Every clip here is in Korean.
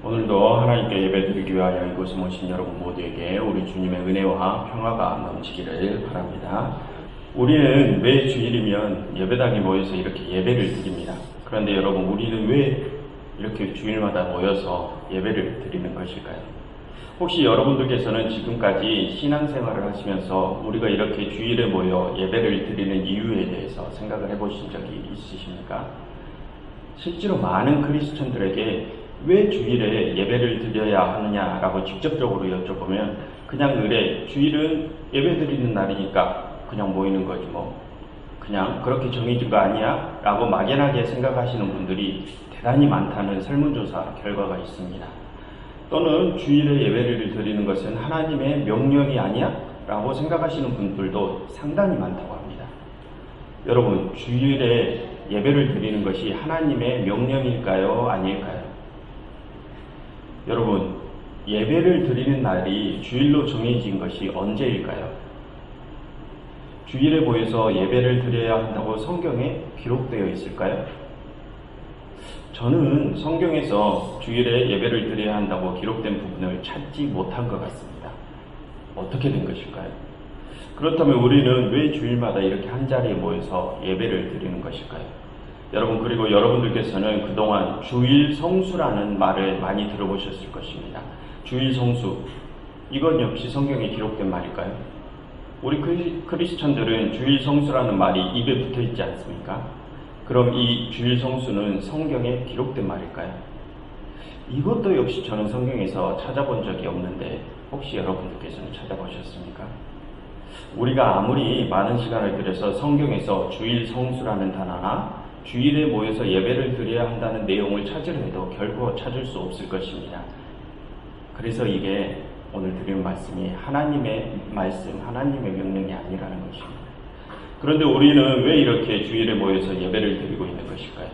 오늘도 하나님께 예배드리기 위하여 이곳에 모신 여러분 모두에게 우리 주님의 은혜와 평화가 넘치기를 바랍니다. 우리는 왜 주일이면 예배당에 모여서 이렇게 예배를 드립니다. 그런데 여러분, 우리는 왜 이렇게 주일마다 모여서 예배를 드리는 것일까요? 혹시 여러분들께서는 지금까지 신앙생활을 하시면서 우리가 이렇게 주일에 모여 예배를 드리는 이유에 대해서 생각을 해보신 적이 있으십니까? 실제로 많은 크리스천들에게 왜 주일에 예배를 드려야 하느냐라고 직접적으로 여쭤보면 그냥 의뢰 주일은 예배 드리는 날이니까 그냥 모이는 거지 뭐 그냥 그렇게 정해진 거 아니야? 라고 막연하게 생각하시는 분들이 대단히 많다는 설문조사 결과가 있습니다. 또는 주일에 예배를 드리는 것은 하나님의 명령이 아니야? 라고 생각하시는 분들도 상당히 많다고 합니다. 여러분, 주일에 예배를 드리는 것이 하나님의 명령일까요? 아닐까요? 여러분, 예배를 드리는 날이 주일로 정해진 것이 언제일까요? 주일에 모여서 예배를 드려야 한다고 성경에 기록되어 있을까요? 저는 성경에서 주일에 예배를 드려야 한다고 기록된 부분을 찾지 못한 것 같습니다. 어떻게 된 것일까요? 그렇다면 우리는 왜 주일마다 이렇게 한자리에 모여서 예배를 드리는 것일까요? 여러분, 그리고 여러분들께서는 그동안 주일 성수라는 말을 많이 들어보셨을 것입니다. 주일 성수, 이건 역시 성경에 기록된 말일까요? 우리 크리스천들은 주일 성수라는 말이 입에 붙어 있지 않습니까? 그럼 이 주일 성수는 성경에 기록된 말일까요? 이것도 역시 저는 성경에서 찾아본 적이 없는데 혹시 여러분들께서는 찾아보셨습니까? 우리가 아무리 많은 시간을 들여서 성경에서 주일 성수라는 단어나 주일에 모여서 예배를 드려야 한다는 내용을 찾으려 해도 결코 찾을 수 없을 것입니다. 그래서 이게 오늘 드리는 말씀이 하나님의 말씀, 하나님의 명령이 아니라는 것입니다. 그런데 우리는 왜 이렇게 주일에 모여서 예배를 드리고 있는 것일까요?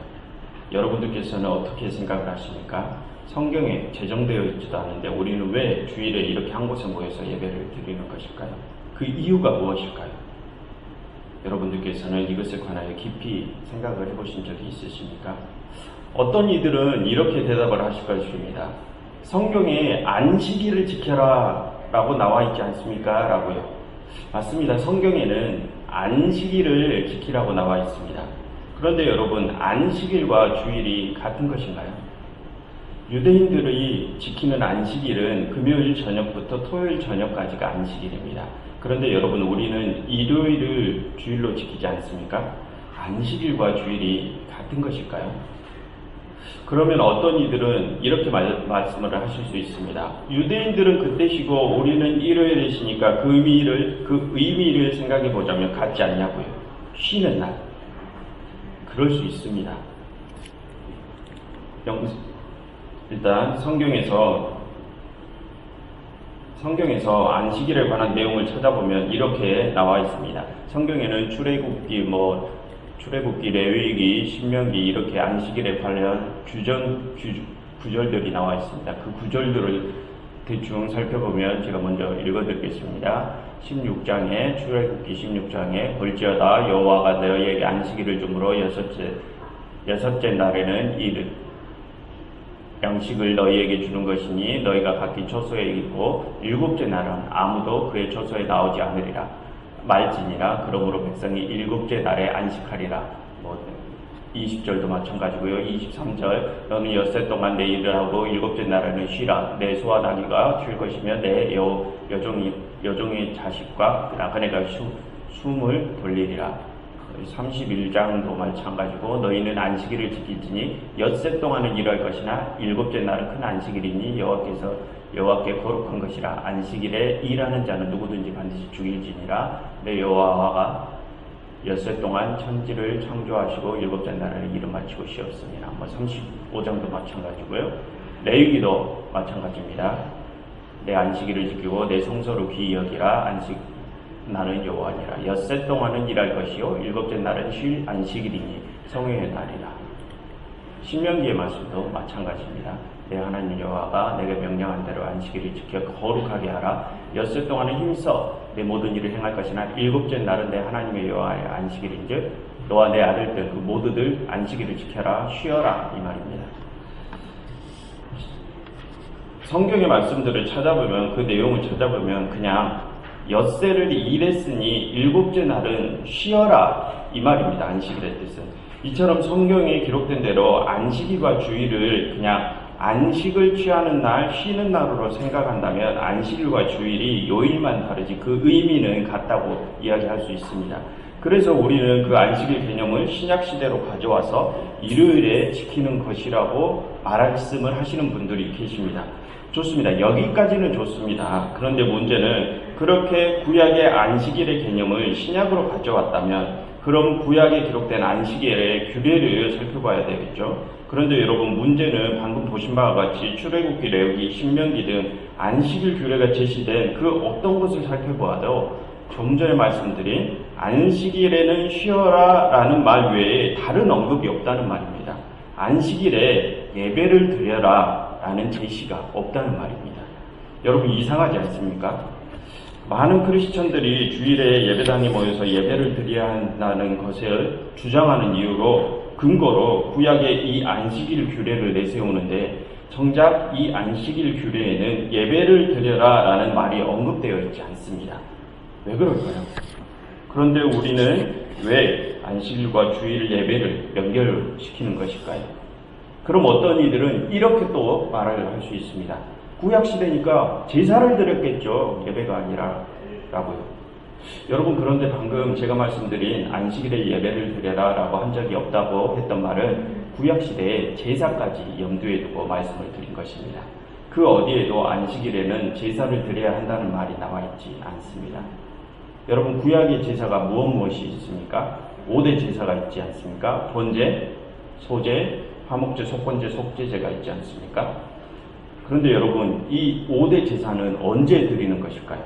여러분들께서는 어떻게 생각을 하십니까? 성경에 제정되어 있지도 않은데 우리는 왜 주일에 이렇게 한 곳에 모여서 예배를 드리는 것일까요? 그 이유가 무엇일까요? 여러분들께서는 이것에 관하여 깊이 생각을 해보신 적이 있으십니까? 어떤 이들은 이렇게 대답을 하실 것입니다. 성경에 안식일을 지켜라 라고 나와 있지 않습니까? 라고요. 맞습니다. 성경에는 안식일을 지키라고 나와 있습니다. 그런데 여러분, 안식일과 주일이 같은 것인가요? 유대인들이 지키는 안식일은 금요일 저녁부터 토요일 저녁까지가 안식일입니다. 그런데 여러분, 우리는 일요일을 주일로 지키지 않습니까? 안식일과 주일이 같은 것일까요? 그러면 어떤 이들은 이렇게 말씀을 하실 수 있습니다. 유대인들은 그때 쉬고 우리는 일요일에 쉬니까 그 의미를 생각해 보자면 같지 않냐고요. 쉬는 날. 그럴 수 있습니다. 일단 성경에서 안식일에 관한 내용을 찾아보면 이렇게 나와 있습니다. 성경에는 출애굽기, 레위기, 신명기 이렇게 안식일에 관련 구절들이 나와 있습니다. 그 구절들을 대충 살펴보면 제가 먼저 읽어드리겠습니다. 16장에 출애굽기 16장에 볼지어다 여호와가 너희에게 안식일을 주므로 여섯째 날에는 양식을 너희에게 주는 것이니 너희가 각기 처소에 있고 일곱째 날은 아무도 그의 처소에 나오지 않으리라. 말지니라. 그러므로 백성이 일곱째 날에 안식하리라. 20절도 마찬가지고요. 23절 너는 엿새 동안 내 일을 하고 일곱째 날에는 쉬라. 내 소와 나귀가 쉴 것이며 내 여종의 자식과 나그네가 숨을 돌리리라. 31장도 마찬가지고 너희는 안식일을 지킬지니 엿새 동안은 일할 것이나 일곱째 날은 큰 안식일이니 여호와께 거룩한 것이라. 안식일에 일하는 자는 누구든지 반드시 죽일지니라. 내 여호와가 엿새 동안 천지를 창조하시고 일곱째 날에는 일을 마치고 쉬었습니다. 35장도 마찬가지고요. 레위기도 마찬가지입니다. 내 안식일을 지키고 내 성소를 귀히 여기라. 나는 여호와니라. 엿새 동안은 일할 것이요 일곱째 날은 쉴 안식일이니 성회의 날이라. 신명기의 말씀도 마찬가지입니다. 내 하나님 여호와가 내게 명령한 대로 안식일을 지켜 거룩하게 하라. 엿새 동안은 힘써 내 모든 일을 행할 것이나 일곱째 날은 내 하나님의 여호와의 안식일인즉 너와 내 아들들 그 모두들 안식일을 지켜라. 쉬어라. 이 말입니다. 성경의 말씀들을 찾아보면, 그 내용을 찾아보면 그냥 엿새를 일했으니 일곱째 날은 쉬어라 이 말입니다. 안식일의 뜻은. 이처럼 성경에 기록된 대로 안식일과 주일을 그냥 안식을 취하는 날, 쉬는 날로 생각한다면 안식일과 주일이 요일만 다르지 그 의미는 같다고 이야기할 수 있습니다. 그래서 우리는 그 안식일 개념을 신약시대로 가져와서 일요일에 지키는 것이라고 말씀을 하시는 분들이 계십니다. 좋습니다. 여기까지는 좋습니다. 그런데 문제는 그렇게 구약의 안식일의 개념을 신약으로 가져왔다면 그럼 구약에 기록된 안식일의 규례를 살펴봐야 되겠죠. 그런데 여러분, 문제는 방금 보신 바와 같이 출애굽기, 레위기, 신명기 등 안식일 규례가 제시된 그 어떤 것을 살펴보아도 좀 전에 말씀드린 안식일에는 쉬어라 라는 말 외에 다른 언급이 없다는 말입니다. 안식일에 예배를 드려라 라는 제시가 없다는 말입니다. 여러분, 이상하지 않습니까? 많은 크리스천들이 주일에 예배당에 모여서 예배를 드려야 한다는 것을 주장하는 이유로 근거로 구약의 이 안식일 규례를 내세우는데 정작 이 안식일 규례에는 예배를 드려라 라는 말이 언급되어 있지 않습니다. 왜 그럴까요? 그런데 우리는 왜 안식일과 주일 예배를 연결시키는 것일까요? 그럼 어떤 이들은 이렇게 또 말을 할 수 있습니다. 구약시대니까 제사를 드렸겠죠. 예배가 아니라 라고요. 여러분, 그런데 방금 제가 말씀드린 안식일에 예배를 드려라 라고 한 적이 없다고 했던 말은 구약시대에 제사까지 염두에 두고 말씀을 드린 것입니다. 그 어디에도 안식일에는 제사를 드려야 한다는 말이 나와 있지 않습니다. 여러분, 구약의 제사가 무엇이 있습니까? 5대 제사가 있지 않습니까? 번제, 소제, 화목제, 속건제, 속죄제가 있지 않습니까? 그런데 여러분, 이 5대 제사는 언제 드리는 것일까요?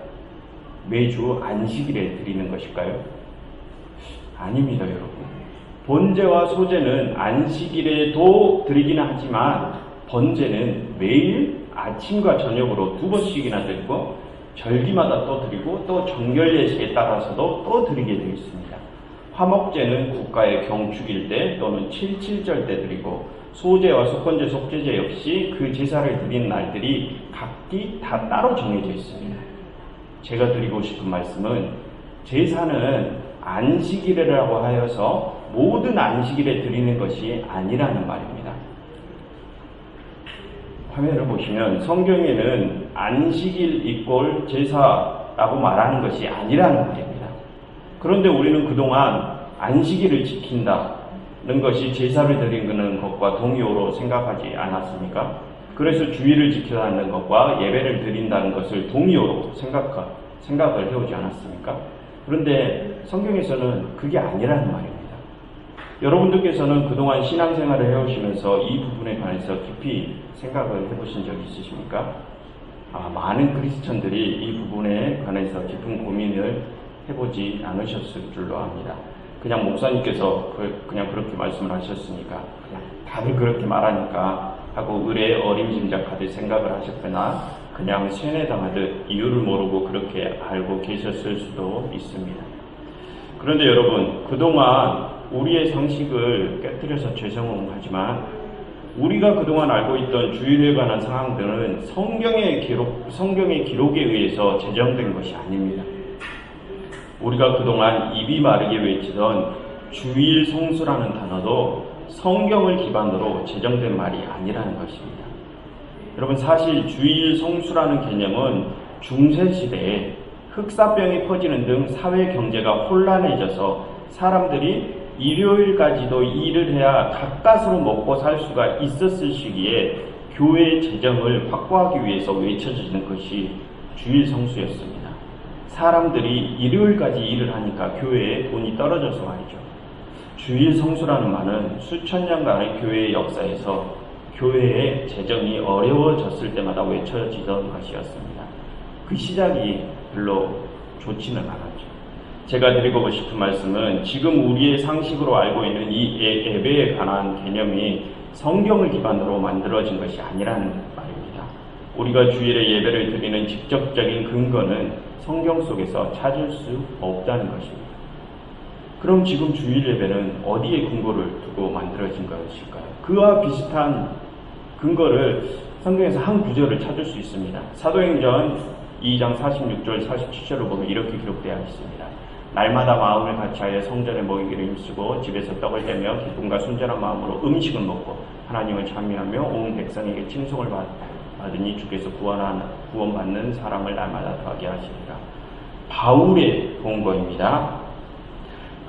매주 안식일에 드리는 것일까요? 아닙니다, 여러분. 번제와 소제는 안식일에도 드리기는 하지만 번제는 매일 아침과 저녁으로 2번씩이나 드리고 절기마다 또 드리고 또 정결 예식에 따라서도 또 드리게 되어 있습니다. 화목제는 국가의 경축일 때 또는 7.7절 때 드리고 소제와 속건제, 속죄제 역시 그 제사를 드리는 날들이 각기 다 따로 정해져 있습니다. 제가 드리고 싶은 말씀은 제사는 안식일이라고 하여서 모든 안식일에 드리는 것이 아니라는 말입니다. 화면을 보시면 성경에는 안식일 이꼴 제사라고 말하는 것이 아니라는 말입니다. 그런데 우리는 그동안 안식일을 지킨다는 것이 제사를 드리는 것과 동의어로 생각하지 않았습니까? 그래서 주일을 지켜야 하는 것과 예배를 드린다는 것을 동의어로 생각을 해오지 않았습니까? 그런데 성경에서는 그게 아니라는 말입니다. 여러분들께서는 그동안 신앙생활을 해오시면서 이 부분에 관해서 깊이 생각을 해보신 적이 있으십니까? 많은 크리스천들이 이 부분에 관해서 깊은 고민을 해보지 않으셨을 줄로 압니다. 그냥 목사님께서 그냥 그렇게 말씀을 하셨으니까 그냥 다들 그렇게 말하니까 하고 의뢰 어림짐작하듯 생각을 하셨거나 그냥 세뇌당하듯 이유를 모르고 그렇게 알고 계셨을 수도 있습니다. 그런데 여러분, 그동안 우리의 상식을 깨뜨려서 죄송하지만 우리가 그동안 알고 있던 주일에 관한 상황들은 성경의 기록에 의해서 제정된 것이 아닙니다. 우리가 그동안 입이 마르게 외치던 주일 성수라는 단어도 성경을 기반으로 제정된 말이 아니라는 것입니다. 여러분, 사실 주일 성수라는 개념은 중세시대에 흑사병이 퍼지는 등 사회 경제가 혼란해져서 사람들이 일요일까지도 일을 해야 가까스로 먹고 살 수가 있었을 시기에 교회의 재정을 확보하기 위해서 외쳐지는 것이 주일 성수였습니다. 사람들이 일요일까지 일을 하니까 교회에 돈이 떨어져서 말이죠. 주일 성수라는 말은 수천 년간의 교회의 역사에서 교회의 재정이 어려워졌을 때마다 외쳐지던 것이었습니다. 그 시작이 별로 좋지는 않았죠. 제가 드리고 싶은 말씀은 지금 우리의 상식으로 알고 있는 이 예배에 관한 개념이 성경을 기반으로 만들어진 것이 아니라는 말입니다. 우리가 주일에 예배를 드리는 직접적인 근거는 성경 속에서 찾을 수 없다는 것입니다. 그럼 지금 주일 예배는 어디에 근거를 두고 만들어진 것일까요? 그와 비슷한 근거를 성경에서 한 구절을 찾을 수 있습니다. 사도행전 2장 46절 47절을 보면 이렇게 기록되어 있습니다. 날마다 마음을 같이하여 성전에 모이기를 힘쓰고 집에서 떡을 떼며 기쁨과 순전한 마음으로 음식을 먹고 하나님을 찬미하며 온 백성에게 칭송을 받으니 주께서 구원받는 사람을 날마다 더하게 하시리라. 바울의 본거입니다.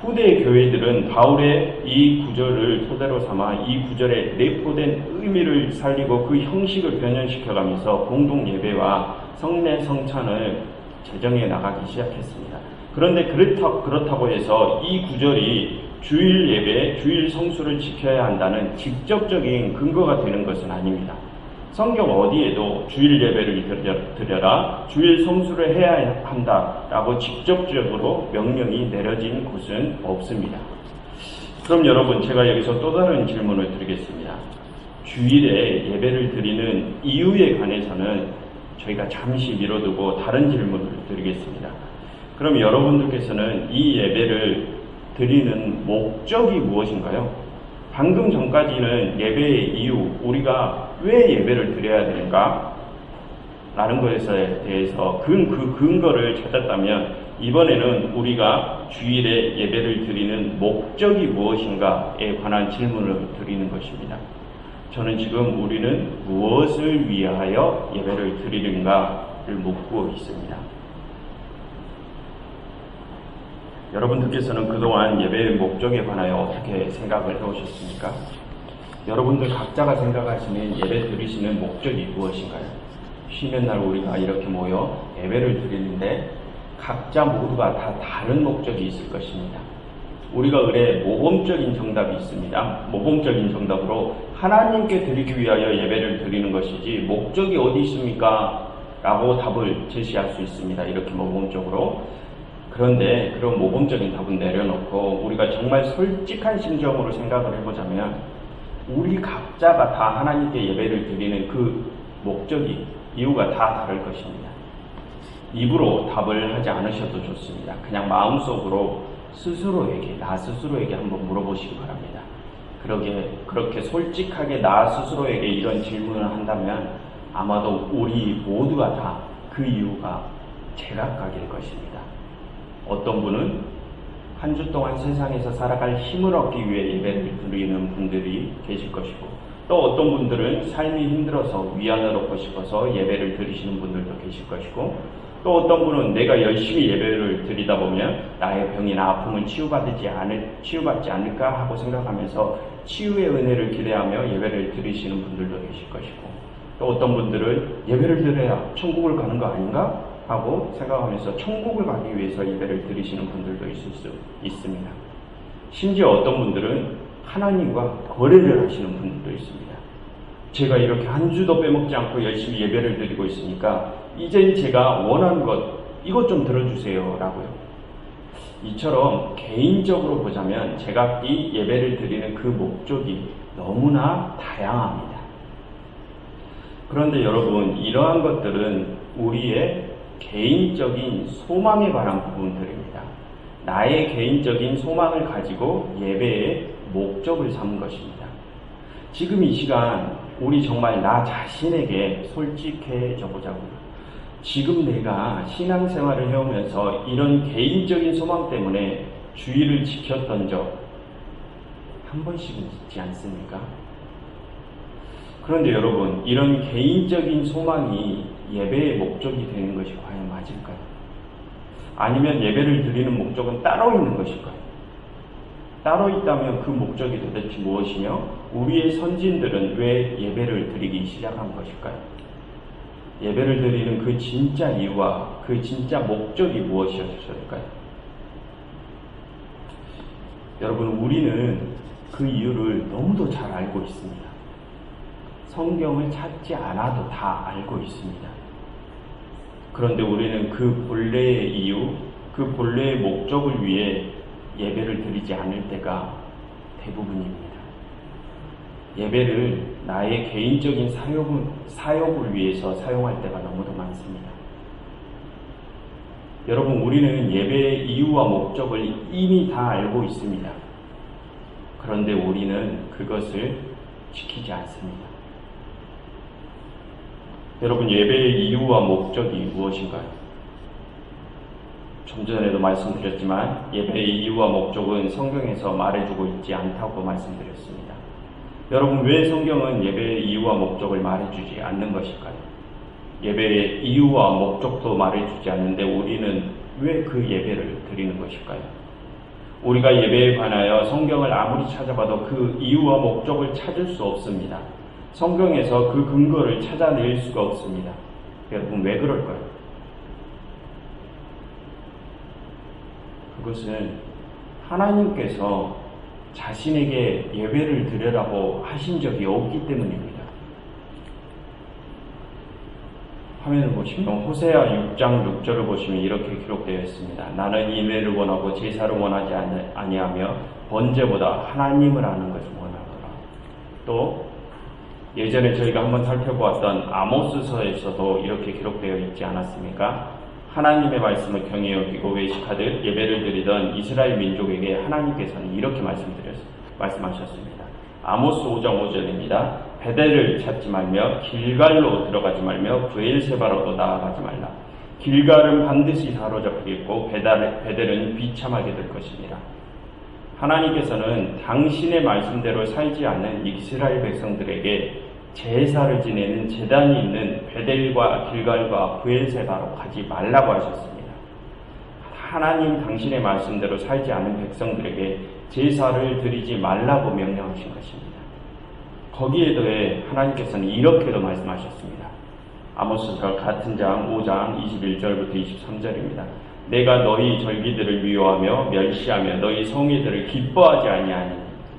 후대의 교회들은 바울의 이 구절을 토대로 삼아 이 구절의 내포된 의미를 살리고 그 형식을 변형시켜가면서 공동 예배와 성례 성찬을 제정해 나가기 시작했습니다. 그런데 그렇다고 해서 이 구절이 주일 예배, 주일 성수를 지켜야 한다는 직접적인 근거가 되는 것은 아닙니다. 성경 어디에도 주일 예배를 드려라, 주일 성수를 해야 한다라고 직접적으로 명령이 내려진 곳은 없습니다. 그럼 여러분, 제가 여기서 또 다른 질문을 드리겠습니다. 주일에 예배를 드리는 이유에 관해서는 저희가 잠시 미뤄두고 다른 질문을 드리겠습니다. 그럼 여러분들께서는 이 예배를 드리는 목적이 무엇인가요? 방금 전까지는 예배의 이유, 우리가 왜 예배를 드려야 되는가? 라는 것에 대해서 그 근거를 찾았다면 이번에는 우리가 주일에 예배를 드리는 목적이 무엇인가에 관한 질문을 드리는 것입니다. 저는 지금 우리는 무엇을 위하여 예배를 드리는가를 묻고 있습니다. 여러분들께서는 그동안 예배의 목적에 관하여 어떻게 생각을 해오셨습니까? 여러분들 각자가 생각하시는 예배 드리시는 목적이 무엇인가요? 쉬는 날 우리가 이렇게 모여 예배를 드리는데 각자 모두가 다 다른 목적이 있을 것입니다. 우리가 의뢰 모범적인 정답이 있습니다. 모범적인 정답으로 하나님께 드리기 위하여 예배를 드리는 것이지 목적이 어디 있습니까? 라고 답을 제시할 수 있습니다. 이렇게 모범적으로. 그런데 그런 모범적인 답은 내려놓고 우리가 정말 솔직한 심정으로 생각을 해보자면 우리 각자가 다 하나님께 예배를 드리는 그 목적이, 이유가 다 다를 것입니다. 입으로 답을 하지 않으셔도 좋습니다. 그냥 마음속으로 나 스스로에게 한번 물어보시기 바랍니다. 그렇게 솔직하게 나 스스로에게 이런 질문을 한다면 아마도 우리 모두가 다 그 이유가 제각각일 것입니다. 어떤 분은 한 주 동안 세상에서 살아갈 힘을 얻기 위해 예배를 드리는 분들이 계실 것이고, 또 어떤 분들은 삶이 힘들어서 위안을 얻고 싶어서 예배를 드리시는 분들도 계실 것이고, 또 어떤 분은 내가 열심히 예배를 드리다 보면 나의 병이나 아픔은 치유받지 않을까 하고 생각하면서 치유의 은혜를 기대하며 예배를 드리시는 분들도 계실 것이고, 또 어떤 분들은 예배를 드려야 천국을 가는 거 아닌가 하고 생각하면서 천국을 가기 위해서 예배를 드리시는 분들도 있을 수 있습니다. 심지어 어떤 분들은 하나님과 거래를 하시는 분들도 있습니다. 제가 이렇게 한 주도 빼먹지 않고 열심히 예배를 드리고 있으니까 이젠 제가 원하는 것, 이것 좀 들어주세요 라고요. 이처럼 개인적으로 보자면 제각기 예배를 드리는 그 목적이 너무나 다양합니다. 그런데 여러분, 이러한 것들은 우리의 개인적인 소망에 관한 부분들입니다. 나의 개인적인 소망을 가지고 예배의 목적을 삼은 것입니다. 지금 이 시간 우리 정말 나 자신에게 솔직해져 보자고요. 지금 내가 신앙생활을 해오면서 이런 개인적인 소망 때문에 주의를 지켰던 적 한 번씩은 있지 않습니까? 그런데 여러분, 이런 개인적인 소망이 예배의 목적이 되는 것이 과연 맞을까요? 아니면 예배를 드리는 목적은 따로 있는 것일까요? 따로 있다면 그 목적이 도대체 무엇이며 우리의 선진들은 왜 예배를 드리기 시작한 것일까요? 예배를 드리는 그 진짜 이유와 그 진짜 목적이 무엇이었을까요? 여러분, 우리는 그 이유를 너무도 잘 알고 있습니다. 성경을 찾지 않아도 다 알고 있습니다. 그런데 우리는 그 본래의 이유, 그 본래의 목적을 위해 예배를 드리지 않을 때가 대부분입니다. 예배를 나의 개인적인 사역을 위해서 사용할 때가 너무도 많습니다. 여러분, 우리는 예배의 이유와 목적을 이미 다 알고 있습니다. 그런데 우리는 그것을 지키지 않습니다. 여러분, 예배의 이유와 목적이 무엇인가요? 좀 전에도 말씀드렸지만 예배의 이유와 목적은 성경에서 말해주고 있지 않다고 말씀드렸습니다. 여러분, 왜 성경은 예배의 이유와 목적을 말해주지 않는 것일까요? 예배의 이유와 목적도 말해주지 않는데 우리는 왜 그 예배를 드리는 것일까요? 우리가 예배에 관하여 성경을 아무리 찾아봐도 그 이유와 목적을 찾을 수 없습니다. 성경에서 그 근거를 찾아낼 수가 없습니다. 여러분, 왜 그럴까요? 그것은 하나님께서 자신에게 예배를 드리라고 하신 적이 없기 때문입니다. 화면을 보시면 호세아 6장 6절을 보시면 이렇게 기록되어 있습니다. 나는 예배를 원하고 제사를 원하지 아니하며 번제보다 하나님을 아는 것을 원하노라. 또 예전에 저희가 한번 살펴보았던 아모스서에서도 이렇게 기록되어 있지 않았습니까? 하나님의 말씀을 경히 여기고 외식하듯 예배를 드리던 이스라엘 민족에게 하나님께서는 이렇게 말씀하셨습니다. 아모스 5장 5절입니다. 베델을 찾지 말며 길갈로 들어가지 말며 브엘세바로도 나아가지 말라. 길갈은 반드시 사로잡히겠고 베델은 비참하게 될 것이니라. 하나님께서는 당신의 말씀대로 살지 않는 이스라엘 백성들에게 제사를 지내는 제단이 있는 베델과 길갈과 브엘세바로 가지 말라고 하셨습니다. 하나님 당신의 말씀대로 살지 않은 백성들에게 제사를 드리지 말라고 명령하신 것입니다. 거기에 더해 하나님께서는 이렇게도 말씀하셨습니다. 아모스서 같은 장 5장 21절부터 23절입니다. 내가 너희 절기들을 미워하며 멸시하며 너희 성회들을 기뻐하지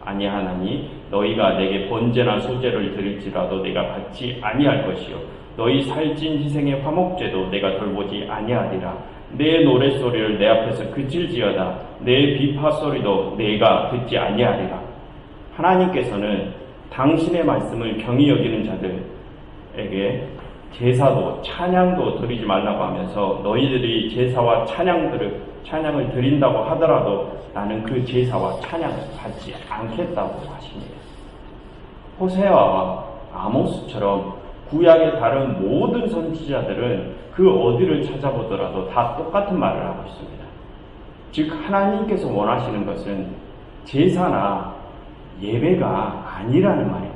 아니하나니 너희가 내게 번제나 소제를 드릴지라도 내가 받지 아니할 것이요 너희 살찐 희생의 화목제도 내가 돌보지 아니하리라. 내 노랫소리를 내 앞에서 그칠지어다. 내 비파소리도 내가 듣지 아니하리라. 하나님께서는 당신의 말씀을 경히 여기는 자들에게 제사도 찬양도 드리지 말라고 하면서 너희들이 제사와 찬양을 드린다고 하더라도 나는 그 제사와 찬양을 받지 않겠다고 하십니다. 호세아와 아모스처럼 구약의 다른 모든 선지자들은 그 어디를 찾아보더라도 다 똑같은 말을 하고 있습니다. 즉 하나님께서 원하시는 것은 제사나 예배가 아니라는 말입니다.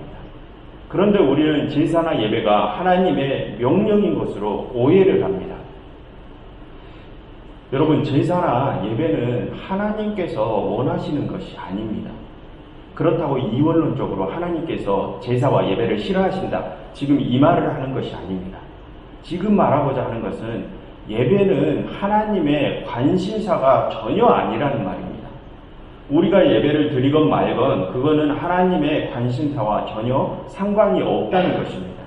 그런데 우리는 제사나 예배가 하나님의 명령인 것으로 오해를 합니다. 여러분, 제사나 예배는 하나님께서 원하시는 것이 아닙니다. 그렇다고 이원론적으로 하나님께서 제사와 예배를 싫어하신다, 지금 이 말을 하는 것이 아닙니다. 지금 말하고자 하는 것은 예배는 하나님의 관심사가 전혀 아니라는 말입니다. 우리가 예배를 드리건 말건 그거는 하나님의 관심사와 전혀 상관이 없다는 것입니다.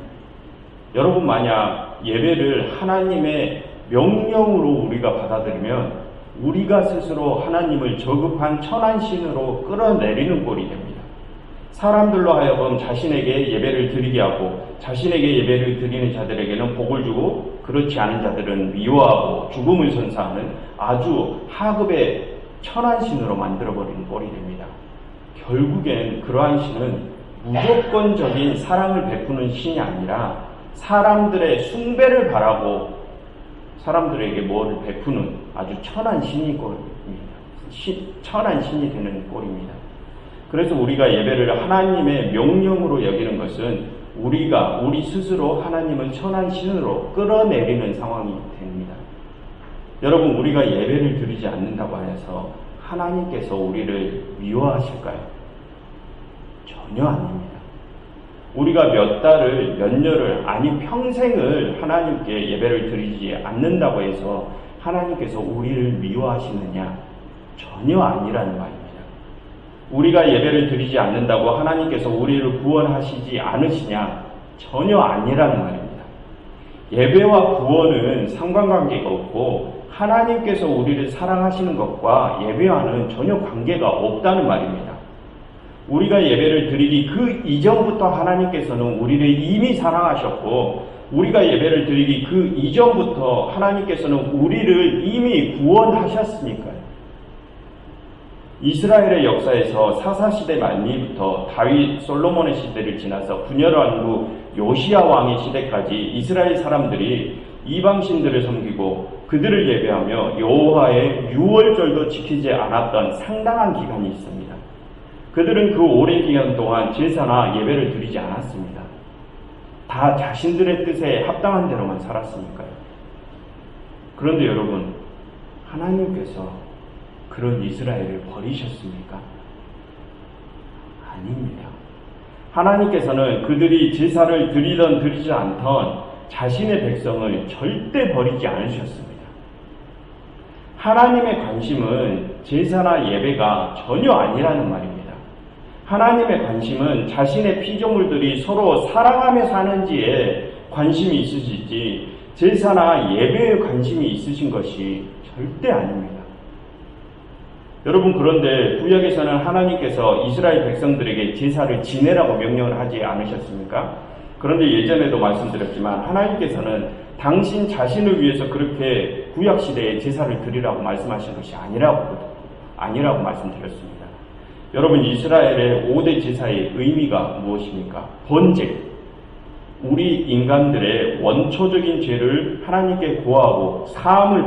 여러분, 만약 예배를 하나님의 명령으로 우리가 받아들이면 우리가 스스로 하나님을 저급한 천한 신으로 끌어내리는 꼴이 됩니다. 사람들로 하여금 자신에게 예배를 드리게 하고 자신에게 예배를 드리는 자들에게는 복을 주고 그렇지 않은 자들은 미워하고 죽음을 선사하는 아주 하급의 천한 신으로 만들어버리는 꼴이 됩니다. 결국엔 그러한 신은 무조건적인 사랑을 베푸는 신이 아니라 사람들의 숭배를 바라고 사람들에게 뭐를 베푸는 아주 천한 신이 꼴입니다. 천한 신이 되는 꼴입니다. 그래서 우리가 예배를 하나님의 명령으로 여기는 것은 우리 스스로 하나님을 천한 신으로 끌어내리는 상황이 됩니다. 여러분, 우리가 예배를 드리지 않는다고 해서 하나님께서 우리를 미워하실까요? 전혀 아닙니다. 우리가 몇 달을, 몇 년을, 아니 평생을 하나님께 예배를 드리지 않는다고 해서 하나님께서 우리를 미워하시느냐? 전혀 아니라는 말입니다. 우리가 예배를 드리지 않는다고 하나님께서 우리를 구원하시지 않으시냐? 전혀 아니라는 말입니다. 예배와 구원은 상관관계가 없고 하나님께서 우리를 사랑하시는 것과 예배와는 전혀 관계가 없다는 말입니다. 우리가 예배를 드리기 그 이전부터 하나님께서는 우리를 이미 사랑하셨고 우리가 예배를 드리기 그 이전부터 하나님께서는 우리를 이미 구원하셨으니까요. 이스라엘의 역사에서 사사시대 말미부터 다윗 솔로몬의 시대를 지나서 분열한 후 요시야 왕의 시대까지 이스라엘 사람들이 이방신들을 섬기고 그들을 예배하며 여호와의 유월절도 지키지 않았던 상당한 기간이 있습니다. 그들은 그 오랜 기간 동안 제사나 예배를 드리지 않았습니다. 다 자신들의 뜻에 합당한 대로만 살았으니까요. 그런데 여러분, 하나님께서 그런 이스라엘을 버리셨습니까? 아닙니다. 하나님께서는 그들이 제사를 드리던 드리지 않던 자신의 백성을 절대 버리지 않으셨습니다. 하나님의 관심은 제사나 예배가 전혀 아니라는 말입니다. 하나님의 관심은 자신의 피조물들이 서로 사랑하며 사는지에 관심이 있으시지 제사나 예배에 관심이 있으신 것이 절대 아닙니다. 여러분, 그런데 구약에서는 하나님께서 이스라엘 백성들에게 제사를 지내라고 명령을 하지 않으셨습니까? 그런데 예전에도 말씀드렸지만 하나님께서는 당신 자신을 위해서 그렇게 구약시대에 제사를 드리라고 말씀하신 것이 아니라고 말씀드렸습니다. 여러분, 이스라엘의 5대 제사의 의미가 무엇입니까? 번제, 우리 인간들의 원초적인 죄를 하나님께 고하고 사함을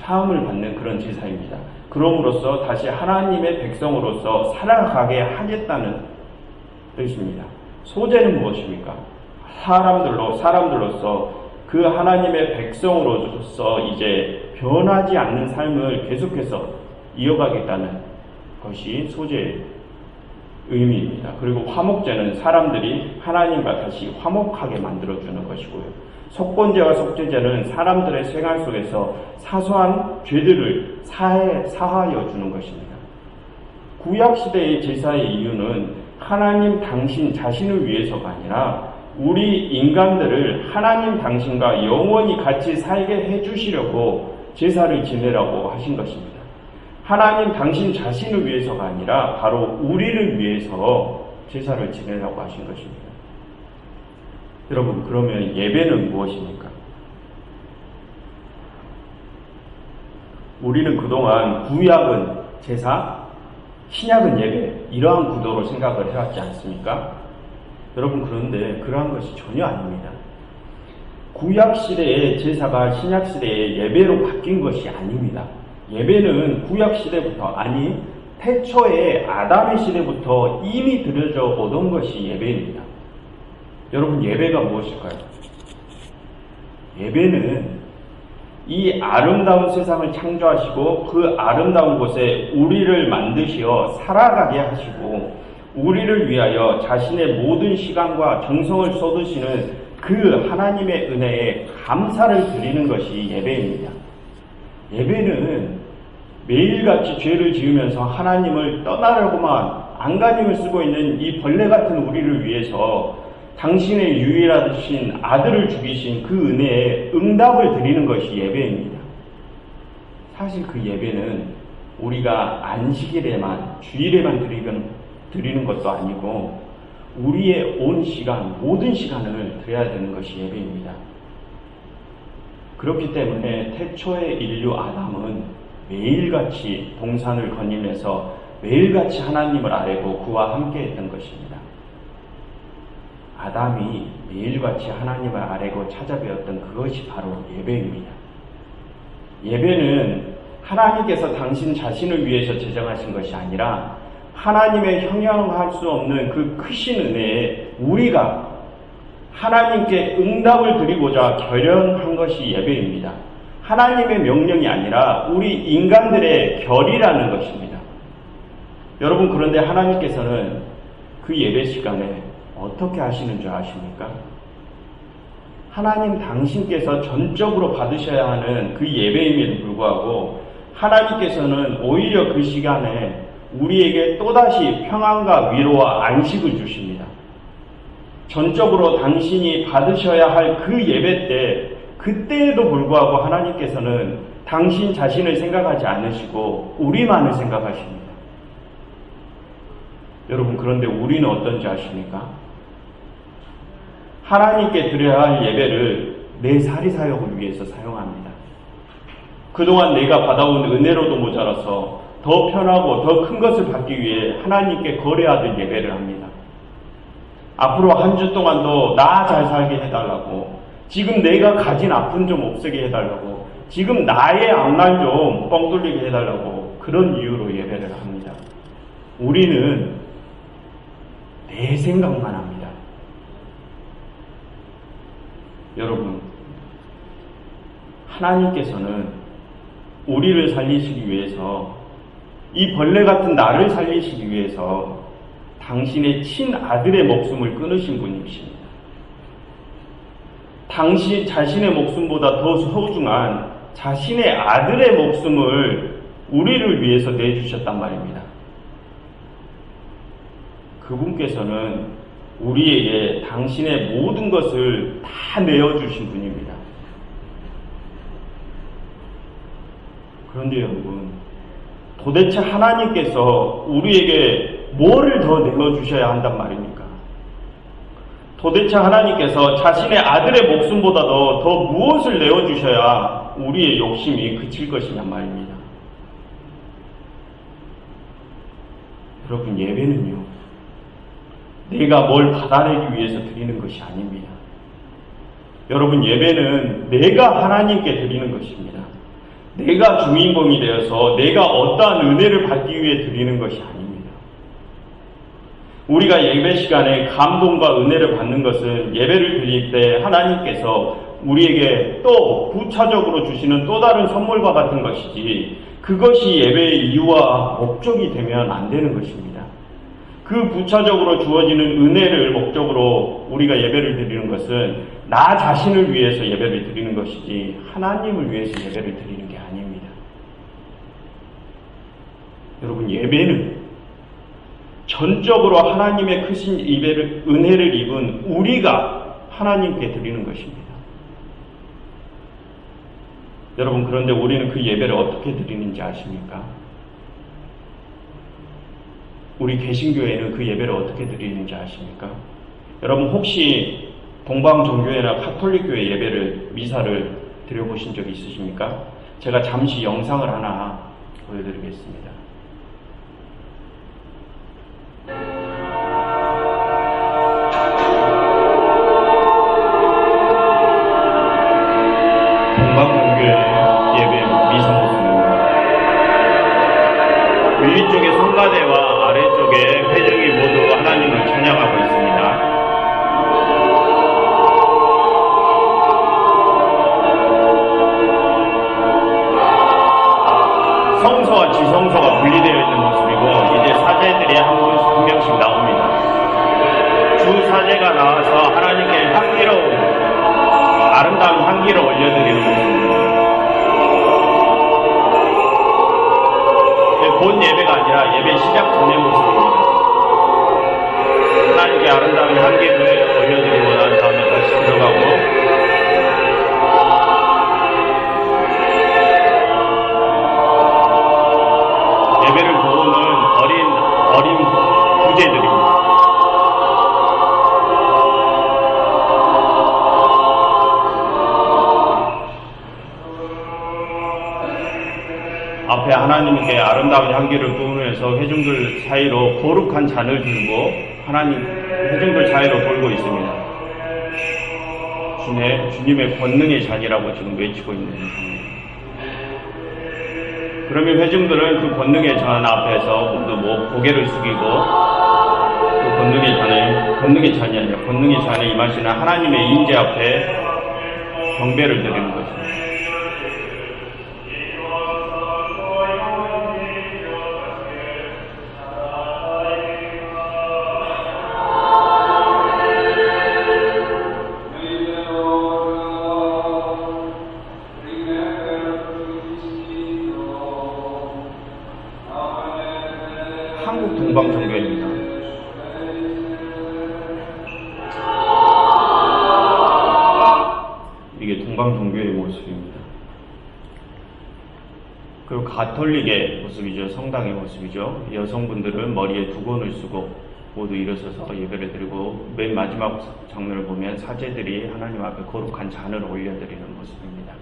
받는 그런 제사입니다. 그럼으로써 다시 하나님의 백성으로서 살아가게 하겠다는 뜻입니다. 소제는 무엇입니까? 사람들로서 그 하나님의 백성으로서 이제 변하지 않는 삶을 계속해서 이어가겠다는 것이 소제의 의미입니다. 그리고 화목제는 사람들이 하나님과 다시 화목하게 만들어주는 것이고요. 속건제와 속죄제는 사람들의 생활 속에서 사소한 죄들을 사하여 주는 것입니다. 구약시대의 제사의 이유는 하나님 당신 자신을 위해서가 아니라 우리 인간들을 하나님 당신과 영원히 같이 살게 해주시려고 제사를 지내라고 하신 것입니다. 하나님 당신 자신을 위해서가 아니라 바로 우리를 위해서 제사를 지내라고 하신 것입니다. 여러분, 그러면 예배는 무엇입니까? 우리는 그동안 구약은 제사, 신약은 예배, 이러한 구도로 생각을 해왔지 않습니까? 여러분, 그런데 그러한 것이 전혀 아닙니다. 구약시대의 제사가 신약시대의 예배로 바뀐 것이 아닙니다. 예배는 구약시대부터, 태초의 아담의 시대부터 이미 드려져 오던 것이 예배입니다. 여러분, 예배가 무엇일까요? 예배는 이 아름다운 세상을 창조하시고 그 아름다운 곳에 우리를 만드시어 살아가게 하시고 우리를 위하여 자신의 모든 시간과 정성을 쏟으시는 그 하나님의 은혜에 감사를 드리는 것이 예배입니다. 예배는 매일같이 죄를 지으면서 하나님을 떠나려고만 안간힘을 쓰고 있는 이 벌레 같은 우리를 위해서 당신의 유일하신 아들을 죽이신 그 은혜에 응답을 드리는 것이 예배입니다. 사실 그 예배는 우리가 안식일에만, 주일에만 드리는 것도 아니고 우리의 온 시간, 모든 시간을 드려야 되는 것이 예배입니다. 그렇기 때문에 태초의 인류 아담은 매일같이 동산을 거니면서 매일같이 하나님을 아뢰고 그와 함께 했던 것입니다. 아담이 매일같이 하나님을 아뢰고 찾아뵈었던 그것이 바로 예배입니다. 예배는 하나님께서 당신 자신을 위해서 제정하신 것이 아니라 하나님의 형용할 수 없는 그 크신 은혜에 우리가 하나님께 응답을 드리고자 결연한 것이 예배입니다. 하나님의 명령이 아니라 우리 인간들의 결이라는 것입니다. 여러분, 그런데 하나님께서는 그 예배 시간에 어떻게 하시는 줄 아십니까? 하나님 당신께서 전적으로 받으셔야 하는 그 예배임에도 불구하고 하나님께서는 오히려 그 시간에 우리에게 또다시 평안과 위로와 안식을 주십니다. 전적으로 당신이 받으셔야 할 그 예배 때, 그때에도 불구하고 하나님께서는 당신 자신을 생각하지 않으시고 우리만을 생각하십니다. 여러분, 그런데 우리는 어떤지 아십니까? 하나님께 드려야 할 예배를 내 사리사욕을 위해서 사용합니다. 그동안 내가 받아온 은혜로도 모자라서 더 편하고 더 큰 것을 받기 위해 하나님께 거래하듯 예배를 합니다. 앞으로 한 주 동안도 나 잘 살게 해달라고, 지금 내가 가진 아픔 좀 없애게 해달라고, 지금 나의 앞날 좀 뻥 뚫리게 해달라고, 그런 이유로 예배를 합니다. 우리는 내 생각만 합니다. 여러분, 하나님께서는 우리를 살리시기 위해서, 이 벌레 같은 나를 살리시기 위해서 당신의 친아들의 목숨을 끊으신 분이십니다. 당신 자신의 목숨보다 더 소중한 자신의 아들의 목숨을 우리를 위해서 내주셨단 말입니다. 그분께서는 우리에게 당신의 모든 것을 다 내어주신 분입니다. 그런데 여러분, 도대체 하나님께서 우리에게 뭐를 더 내어주셔야 한단 말입니까? 도대체 하나님께서 자신의 아들의 목숨보다도 더 무엇을 내어주셔야 우리의 욕심이 그칠 것이냐 말입니다. 여러분, 예배는요, 내가 뭘 받아내기 위해서 드리는 것이 아닙니다. 여러분, 예배는 내가 하나님께 드리는 것입니다. 내가 주인공이 되어서 내가 어떠한 은혜를 받기 위해 드리는 것이 아닙니다. 우리가 예배 시간에 감동과 은혜를 받는 것은 예배를 드릴 때 하나님께서 우리에게 또 부차적으로 주시는 또 다른 선물과 같은 것이지, 그것이 예배의 이유와 목적이 되면 안 되는 것입니다. 그 부차적으로 주어지는 은혜를 목적으로 우리가 예배를 드리는 것은 나 자신을 위해서 예배를 드리는 것이지 하나님을 위해서 예배를 드리는 게 아닙니다. 여러분, 예배는 전적으로 하나님의 크신 은혜를 입은 우리가 하나님께 드리는 것입니다. 여러분, 그런데 우리는 그 예배를 어떻게 드리는지 아십니까? 우리 개신교회는 그 예배를 어떻게 드리는지 아십니까? 여러분, 혹시 동방종교회나 카톨릭교회 예배를, 미사를 드려보신 적 있으십니까? 제가 잠시 영상을 하나 보여드리겠습니다. 동방종교회 예배 미사 모습입니다. 위쪽에 성가대와 아래쪽에 회중이 모두 하나님을 찬양하고 있습니다. 성서와 지성서가 분리되어 있는 모습이고, 이제 사제들이 한 명씩 나옵니다. 주 사제가 나와서 하나님께 향기로운, 아름다운 향기를 올려드리는 모습입니다. 본 예배가 아니라 예배 시작 전의 모습입니다. 하나님께 아름다운 향기를 올려드리고 난 다음에 다시 들어가고, 예배를 도우는 어린 부제들입니다. 앞에 하나님께 아름다운 향기를 부으면서 회중들 사이로 거룩한 잔을 들고 회중들 사이로 돌고 있습니다. 주님의 권능의 잔이라고 지금 외치고 있는 상황입니다. 그러면 회중들은 그 권능의 잔 앞에서 모두 고개를 숙이고, 그 권능의 잔이 아니라 권능의 잔에 임하시는 하나님의 인재 앞에 경배를 드리는 것입니다. 한국 동방종교입니다. 이게 동방종교의 모습입니다. 그리고 가톨릭의 모습이죠. 성당의 모습이죠. 여성분들은 머리에 두건을 쓰고 모두 일어서서 예배를 드리고, 맨 마지막 장면을 보면 사제들이 하나님 앞에 거룩한 잔을 올려드리는 모습입니다.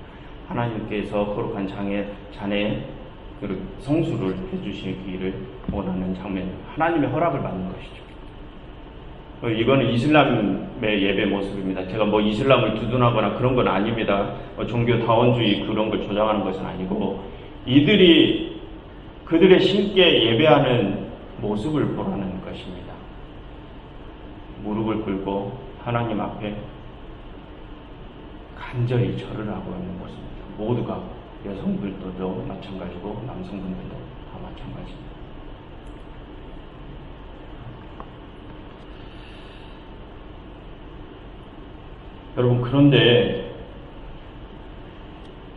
하나님께서 거룩한 잔에 성수를 해주시기를 원하는 장면, 하나님의 허락을 받는 것이죠. 이거는 이슬람의 예배 모습입니다. 제가 뭐 이슬람을 두둔하거나 그런 건 아닙니다. 종교 다원주의 그런 걸 조장하는 것은 아니고, 이들이 그들의 신께 예배하는 모습을 보라는 것입니다. 무릎을 꿇고 하나님 앞에 간절히 절을 하고 있는 모습입니다. 모두가, 여성들도 마찬가지고 남성분들도 다 마찬가지입니다. 여러분, 그런데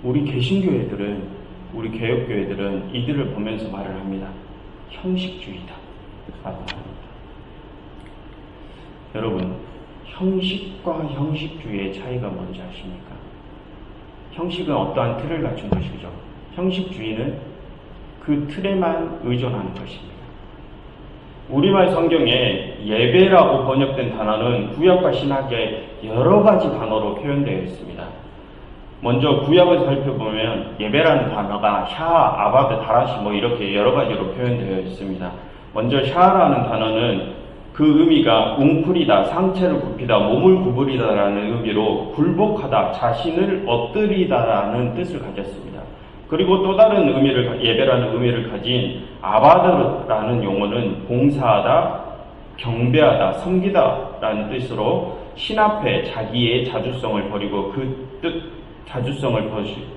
우리 개신교회들은, 우리 개혁교회들은 이들을 보면서 말을 합니다. 형식주의다 라고 합니다. 여러분, 형식과 형식주의의 차이가 뭔지 아십니까? 형식은 어떠한 틀을 갖춘 것이죠. 형식주의는 그 틀에만 의존하는 것입니다. 우리말 성경에 예배라고 번역된 단어는 구약과 신약의 여러 가지 단어로 표현되어 있습니다. 먼저 구약을 살펴보면 예배라는 단어가 샤, 아바드, 다라시 이렇게 여러 가지로 표현되어 있습니다. 먼저 샤라는 단어는 그 의미가 웅크리다, 상체를 굽히다, 몸을 구부리다라는 의미로 굴복하다, 자신을 엎드리다라는 뜻을 가졌습니다. 그리고 또 다른 의미를, 예배라는 의미를 가진 아바드라는 용어는 봉사하다, 경배하다, 섬기다라는 뜻으로 신 앞에 자기의 자주성을 버리고 자주성을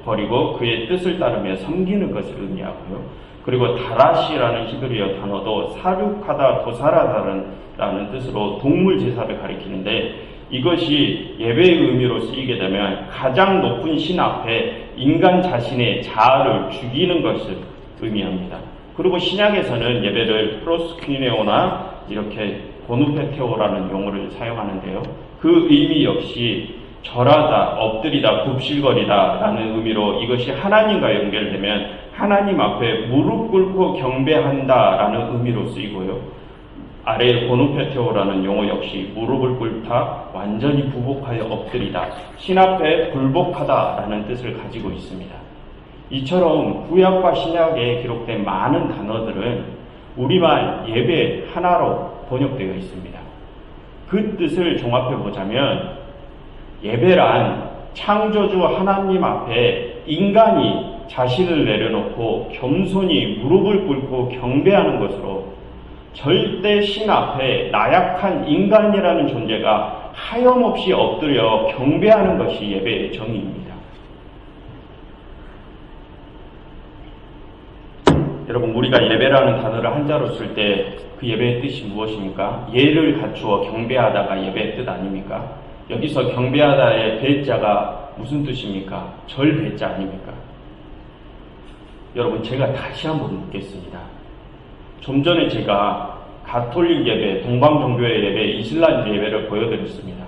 버리고 그의 뜻을 따르며 섬기는 것을 의미하고요. 그리고 다라시라는 히브리어 단어도 사륙하다, 도살하다라는 뜻으로 동물 제사를 가리키는데, 이것이 예배의 의미로 쓰이게 되면 가장 높은 신 앞에 인간 자신의 자아를 죽이는 것을 의미합니다. 그리고 신약에서는 예배를 프로스퀴네오나 이렇게 고누페테오라는 용어를 사용하는데요. 그 의미 역시 절하다, 엎드리다, 굽실거리다 라는 의미로 이것이 하나님과 연결되면 하나님 앞에 무릎 꿇고 경배한다 라는 의미로 쓰이고요. 아래 고누페테오라는 용어 역시 무릎을 꿇다, 완전히 부복하여 엎드리다, 신 앞에 굴복하다 라는 뜻을 가지고 있습니다. 이처럼 구약과 신약에 기록된 많은 단어들은 우리말 예배 하나로 번역되어 있습니다. 그 뜻을 종합해 보자면 예배란 창조주 하나님 앞에 인간이 자신을 내려놓고 겸손히 무릎을 꿇고 경배하는 것으로, 절대 신 앞에 나약한 인간이라는 존재가 하염없이 엎드려 경배하는 것이 예배의 정의입니다. 여러분, 우리가 예배라는 단어를 한자로 쓸 때 그 예배의 뜻이 무엇입니까? 예를 갖추어 경배하다가 예배의 뜻 아닙니까? 여기서 경배하다의 배자가 무슨 뜻입니까? 절 배자 아닙니까? 여러분, 제가 다시 한번 묻겠습니다. 좀 전에 제가 가톨릭 예배, 동방종교의 예배, 이슬람 예배를 보여드렸습니다.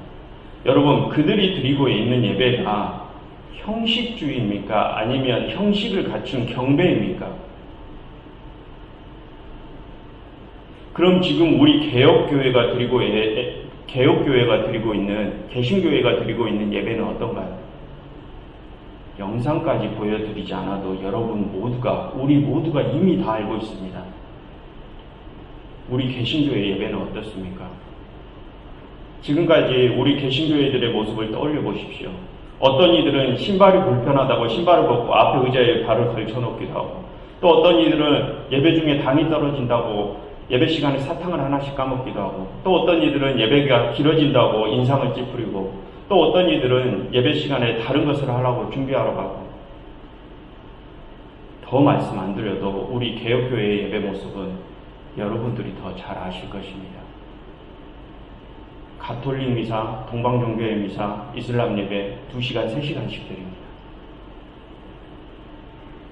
여러분, 그들이 드리고 있는 예배가 형식주의입니까? 아니면 형식을 갖춘 경배입니까? 그럼 지금 우리 개혁교회가 드리고 있는, 개신교회가 드리고 있는 예배는 어떤가요? 영상까지 보여드리지 않아도 여러분 모두가, 우리 모두가 이미 다 알고 있습니다. 우리 개신교회 예배는 어떻습니까? 지금까지 우리 개신교회들의 모습을 떠올려 보십시오. 어떤 이들은 신발이 불편하다고 신발을 벗고 앞에 의자에 발을 걸쳐놓기도 하고, 또 어떤 이들은 예배 중에 당이 떨어진다고 예배 시간에 사탕을 하나씩 까먹기도 하고, 또 어떤 이들은 예배가 길어진다고 인상을 찌푸리고, 또 어떤 이들은 예배 시간에 다른 것을 하려고 준비하러 가고. 더 말씀 안 드려도 우리 개혁교회의 예배 모습은 여러분들이 더 잘 아실 것입니다. 가톨릭 미사, 동방종교의 미사, 이슬람 예배 2시간, 3시간씩 드립니다.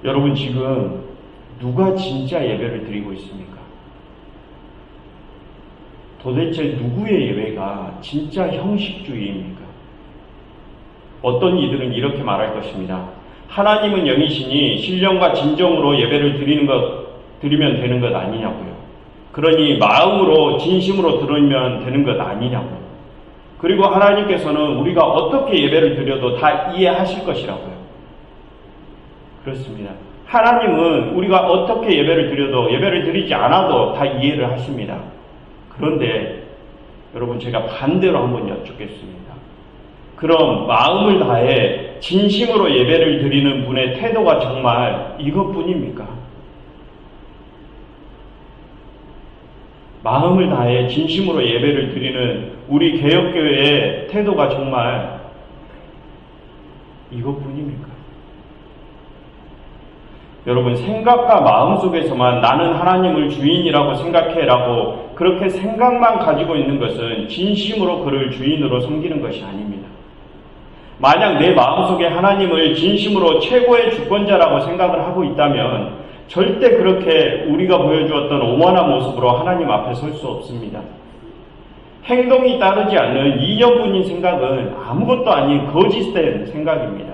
여러분, 지금 누가 진짜 예배를 드리고 있습니까? 도대체 누구의 예배가 진짜 형식주의입니까? 어떤 이들은 이렇게 말할 것입니다. 하나님은 영이시니 신령과 진정으로 예배를 드리면 되는 것 아니냐고요. 그러니 마음으로 진심으로 드리면 되는 것 아니냐고요. 그리고 하나님께서는 우리가 어떻게 예배를 드려도 다 이해하실 것이라고요. 그렇습니다. 하나님은 우리가 어떻게 예배를 드려도, 예배를 드리지 않아도 다 이해를 하십니다. 그런데 여러분, 제가 반대로 한번 여쭙겠습니다. 그럼 마음을 다해 진심으로 예배를 드리는 분의 태도가 정말 이것뿐입니까? 마음을 다해 진심으로 예배를 드리는 우리 개혁교회의 태도가 정말 이것뿐입니까? 여러분, 생각과 마음 속에서만 나는 하나님을 주인이라고 생각해라고 그렇게 생각만 가지고 있는 것은 진심으로 그를 주인으로 섬기는 것이 아닙니다. 만약 내 마음속에 하나님을 진심으로 최고의 주권자라고 생각을 하고 있다면 절대 그렇게 우리가 보여주었던 오만한 모습으로 하나님 앞에 설 수 없습니다. 행동이 따르지 않는 이념뿐인 생각은 아무것도 아닌 거짓된 생각입니다.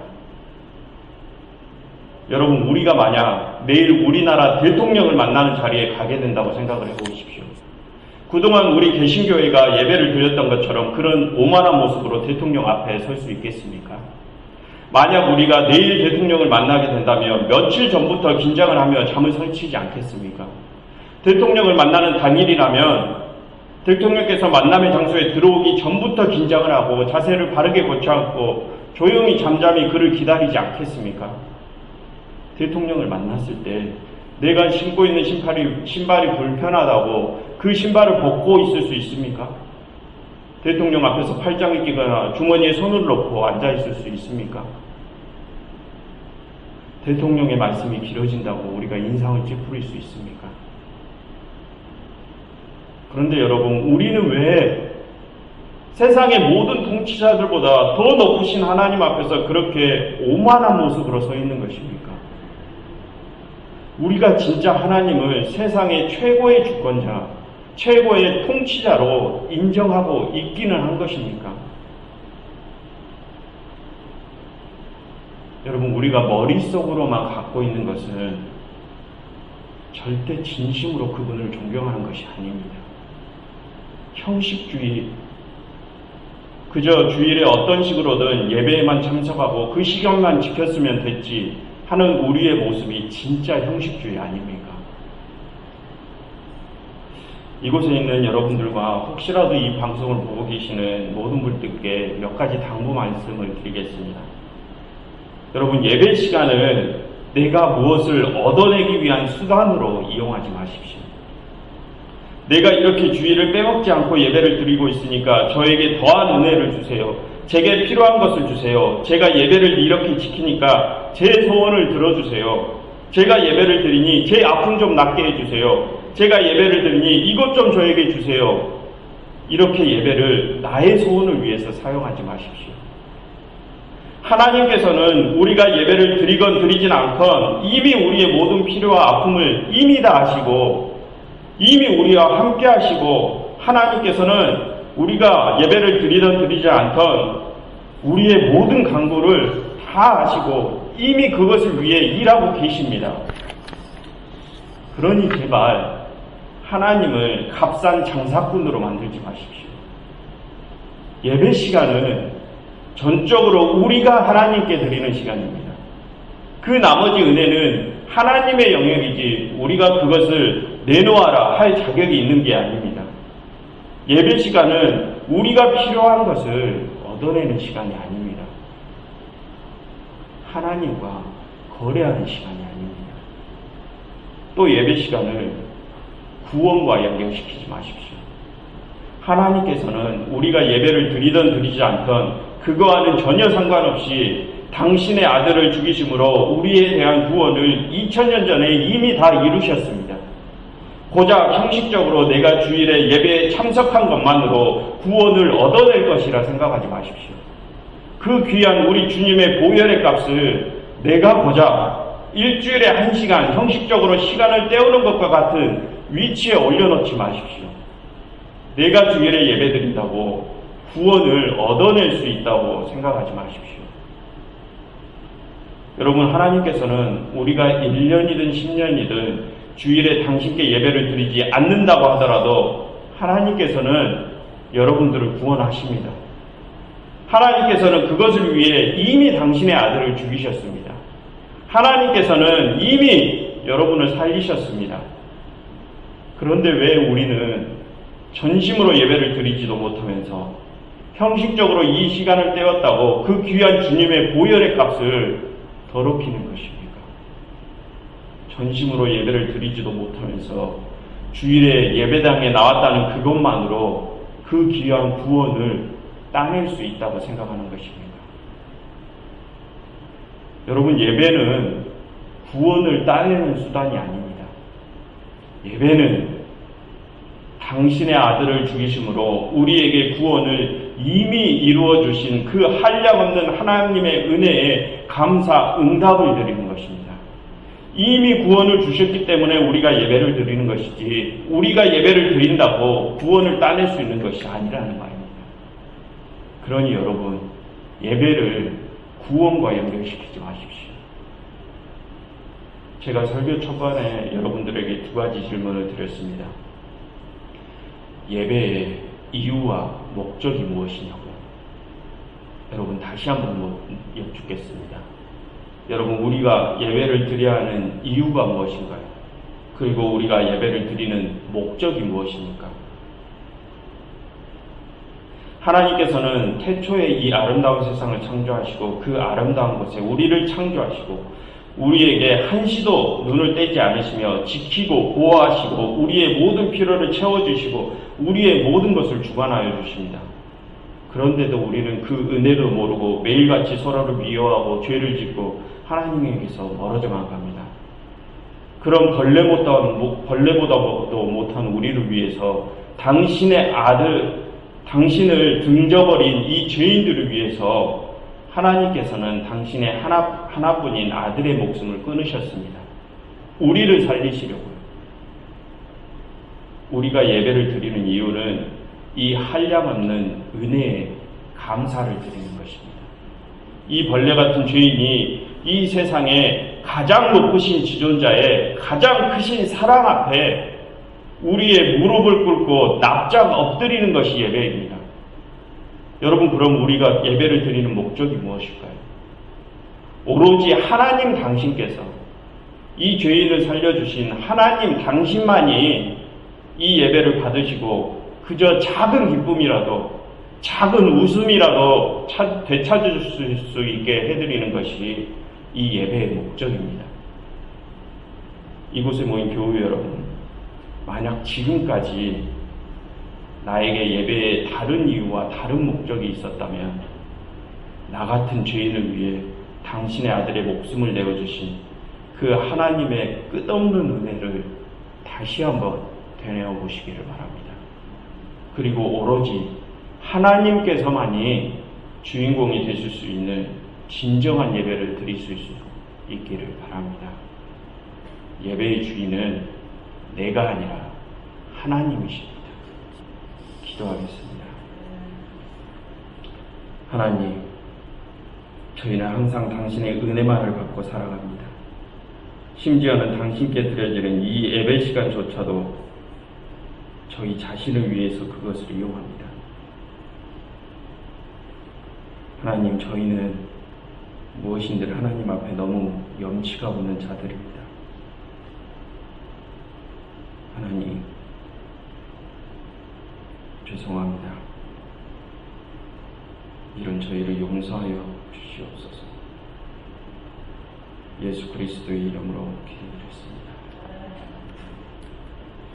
여러분, 우리가 만약 내일 우리나라 대통령을 만나는 자리에 가게 된다고 생각을 해보십시오. 그동안 우리 개신교회가 예배를 드렸던 것처럼 그런 오만한 모습으로 대통령 앞에 설 수 있겠습니까? 만약 우리가 내일 대통령을 만나게 된다면 며칠 전부터 긴장을 하며 잠을 설치지 않겠습니까? 대통령을 만나는 당일이라면 대통령께서 만남의 장소에 들어오기 전부터 긴장을 하고 자세를 바르게 고쳐 앉고 조용히 잠잠히 그를 기다리지 않겠습니까? 대통령을 만났을 때 내가 신고 있는 신발이 불편하다고 그 신발을 벗고 있을 수 있습니까? 대통령 앞에서 팔짱을 끼거나 주머니에 손을 넣고 앉아 있을 수 있습니까? 대통령의 말씀이 길어진다고 우리가 인상을 찌푸릴 수 있습니까? 그런데 여러분, 우리는 왜 세상의 모든 통치자들보다 더 높으신 하나님 앞에서 그렇게 오만한 모습으로 서 있는 것입니까? 우리가 진짜 하나님을 세상의 최고의 주권자, 최고의 통치자로 인정하고 있기는 한 것입니까? 여러분, 우리가 머릿속으로만 갖고 있는 것은 절대 진심으로 그분을 존경하는 것이 아닙니다. 형식주의, 그저 주일에 어떤 식으로든 예배에만 참석하고 그 시간만 지켰으면 됐지 하는 우리의 모습이 진짜 형식주의 아닙니까? 이곳에 있는 여러분들과 혹시라도 이 방송을 보고 계시는 모든 분들께 몇 가지 당부 말씀을 드리겠습니다. 여러분, 예배 시간을 내가 무엇을 얻어내기 위한 수단으로 이용하지 마십시오. 내가 이렇게 주일을 빼먹지 않고 예배를 드리고 있으니까 저에게 더한 은혜를 주세요. 제게 필요한 것을 주세요. 제가 예배를 이렇게 지키니까 제 소원을 들어주세요. 제가 예배를 드리니 제 아픔 좀 낫게 해주세요. 제가 예배를 드리니 이것 좀 저에게 주세요. 이렇게 예배를 나의 소원을 위해서 사용하지 마십시오. 하나님께서는 우리가 예배를 드리건 드리진 않건 이미 우리의 모든 필요와 아픔을 이미 다 아시고 이미 우리와 함께 하시고, 하나님께서는 우리가 예배를 드리든 드리지 않던 우리의 모든 간구를 다 아시고 이미 그것을 위해 일하고 계십니다. 그러니 제발 하나님을 값싼 장사꾼으로 만들지 마십시오. 예배 시간은 전적으로 우리가 하나님께 드리는 시간입니다. 그 나머지 은혜는 하나님의 영역이지 우리가 그것을 내놓아라 할 자격이 있는 게 아닙니다. 예배 시간은 우리가 필요한 것을 얻어내는 시간이 아닙니다. 하나님과 거래하는 시간이 아닙니다. 또 예배 시간을 구원과 연결시키지 마십시오. 하나님께서는 우리가 예배를 드리든 드리지 않던 그거와는 전혀 상관없이 당신의 아들을 죽이심으로 우리에 대한 구원을 2000년 전에 이미 다 이루셨습니다. 고작 형식적으로 내가 주일에 예배에 참석한 것만으로 구원을 얻어낼 것이라 생각하지 마십시오. 그 귀한 우리 주님의 보혈의 값을 내가 고작 일주일에 1시간 형식적으로 시간을 때우는 것과 같은 위치에 올려놓지 마십시오. 내가 주일에 예배드린다고 구원을 얻어낼 수 있다고 생각하지 마십시오. 여러분, 하나님께서는 우리가 1년이든 10년이든 주일에 당신께 예배를 드리지 않는다고 하더라도 하나님께서는 여러분들을 구원하십니다. 하나님께서는 그것을 위해 이미 당신의 아들을 죽이셨습니다. 하나님께서는 이미 여러분을 살리셨습니다. 그런데 왜 우리는 전심으로 예배를 드리지도 못하면서 형식적으로 이 시간을 때웠다고 그 귀한 주님의 보혈의 값을 더럽히는 것입니까? 전심으로 예배를 드리지도 못하면서 주일에 예배당에 나왔다는 그것만으로 그 귀한 구원을 따낼 수 있다고 생각하는 것입니까? 여러분, 예배는 구원을 따내는 수단이 아닙니다. 예배는 당신의 아들을 죽이심으로 우리에게 구원을 이미 이루어 주신 그 한량없는 하나님의 은혜에 감사 응답을 드리는 것입니다. 이미 구원을 주셨기 때문에 우리가 예배를 드리는 것이지, 우리가 예배를 드린다고 구원을 따낼 수 있는 것이 아니라는 말입니다. 그러니 여러분, 예배를 구원과 연결시키지 마십시오. 제가 설교 초반에 여러분들에게 두 가지 질문을 드렸습니다. 예배의 이유와 목적이 무엇이냐고요. 여러분, 다시 한번 여쭙겠습니다. 여러분, 우리가 예배를 드려야 하는 이유가 무엇인가요? 그리고 우리가 예배를 드리는 목적이 무엇입니까? 하나님께서는 태초에 이 아름다운 세상을 창조하시고 그 아름다운 곳에 우리를 창조하시고 우리에게 한시도 눈을 떼지 않으시며 지키고 보호하시고 우리의 모든 필요를 채워주시고 우리의 모든 것을 주관하여 주십니다. 그런데도 우리는 그 은혜를 모르고 매일같이 서로를 미워하고 죄를 짓고 하나님에게서 멀어져만 갑니다. 그런 벌레보다도 못한 우리를 위해서 당신의 아들, 당신을 등져버린 이 죄인들을 위해서 하나님께서는 당신의 하나뿐인 아들의 목숨을 끊으셨습니다. 우리를 살리시려고요. 우리가 예배를 드리는 이유는 이 한량없는 은혜에 감사를 드리는 것입니다. 이 벌레 같은 죄인이 이 세상에 가장 높으신 지존자의 가장 크신 사랑 앞에 우리의 무릎을 꿇고 납작 엎드리는 것이 예배입니다. 여러분, 그럼 우리가 예배를 드리는 목적이 무엇일까요? 오로지 하나님 당신께서, 이 죄인을 살려주신 하나님 당신만이 이 예배를 받으시고 그저 작은 기쁨이라도, 작은 웃음이라도 되찾을 수 있게 해드리는 것이 이 예배의 목적입니다. 이곳에 모인 교우 여러분, 만약 지금까지 나에게 예배에 다른 이유와 다른 목적이 있었다면 나 같은 죄인을 위해 당신의 아들의 목숨을 내어주신 그 하나님의 끝없는 은혜를 다시 한번 되뇌어 보시기를 바랍니다. 그리고 오로지 하나님께서만이 주인공이 되실 수 있는 진정한 예배를 드릴 수 있기를 바랍니다. 예배의 주인은 내가 아니라 하나님이십니다. 기도하겠습니다. 하나님, 저희는 항상 당신의 은혜만을 받고 살아갑니다. 심지어는 당신께 드려지는 이 예배 시간조차도 저희 자신을 위해서 그것을 이용합니다. 하나님, 저희는 무엇인들 하나님 앞에 너무 염치가 없는 자들입니다. 하나님, 죄송합니다. 이런 저희를 용서하여 주시옵소서. 예수 그리스도의 이름으로 기도드렸습니다.